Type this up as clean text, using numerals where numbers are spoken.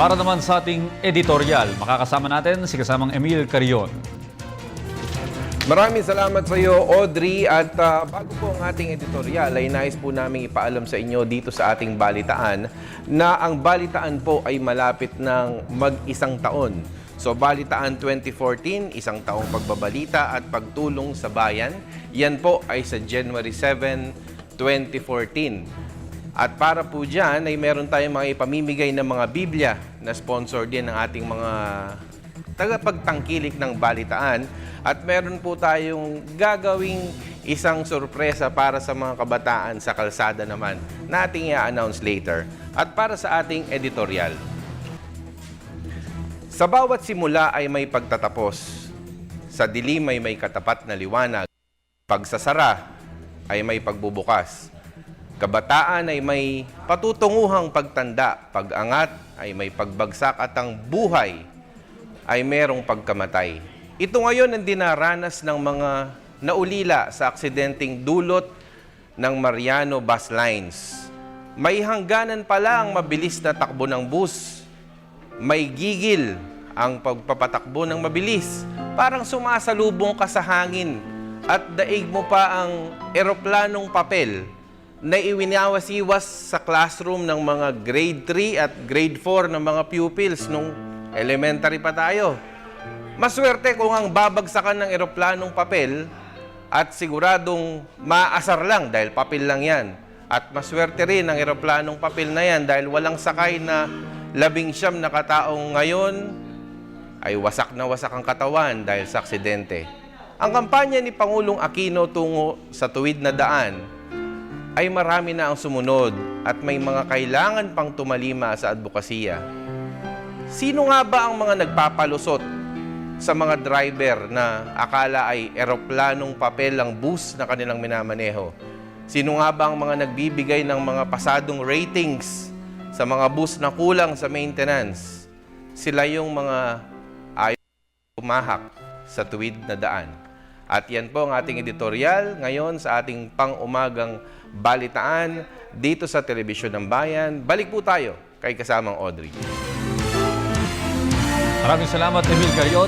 Para naman sa ating editorial, makakasama natin si kasamang Emil Carion. Maraming salamat sa iyo, Audrey. At bago po ang ating editorial, ay nais po namin ipaalam sa inyo dito sa ating balitaan na ang balitaan po ay malapit ng mag-isang taon. So, Balitaan 2014, isang taong pagbabalita at pagtulong sa bayan. Yan po ay sa January 7, 2014. At para po dyan ay meron tayong mga ipamimigay ng mga Biblia na sponsor din ng ating mga tagapagtangkilik ng balitaan. At meron po tayong gagawing isang sorpresa para sa mga kabataan sa kalsada naman na ating i-announce later. At para sa ating editorial. Sa bawat simula ay may pagtatapos. Sa dilim ay may katapat na liwanag. Pagsasara ay may pagbubukas. Kabataan ay may patutunguhang pagtanda, pag-angat ay may pagbagsak at ang buhay ay merong pagkamatay. Ito ngayon ang dinaranas ng mga naulila sa aksidenteng dulot ng Mariano Bus Lines. May hangganan pala ang mabilis na takbo ng bus. May gigil ang pagpapatakbo ng mabilis. Parang sumasalubong ka sa hangin at daig mo pa ang eroplanong papel na iwinawasiwas sa classroom ng mga grade 3 at grade 4 ng mga pupils nung elementary pa tayo. Maswerte kung ang babagsakan ng eroplanong papel at siguradong maasar lang dahil papel lang yan. At maswerte rin ang eroplanong papel na yan dahil walang sakay na 19 na kataong ngayon ay wasak na wasak ang katawan dahil sa aksidente. Ang kampanya ni Pangulong Aquino tungo sa tuwid na daan ay marami na ang sumunod at may mga kailangan pang tumalima sa advokasya. Sino nga ba ang mga nagpapalusot sa mga driver na akala ay eroplanong papel ang bus na kanilang minamaneho? Sino nga ba ang mga nagbibigay ng mga pasadong ratings sa mga bus na kulang sa maintenance? Sila yung mga ayaw umahak sa tuwid na daan. At yan po ang ating editorial ngayon sa ating pang-umagang balitaan dito sa Telebisyon ng Bayan. Balik po tayo kay kasamang Audrey. Maraming salamat, Emil Carion.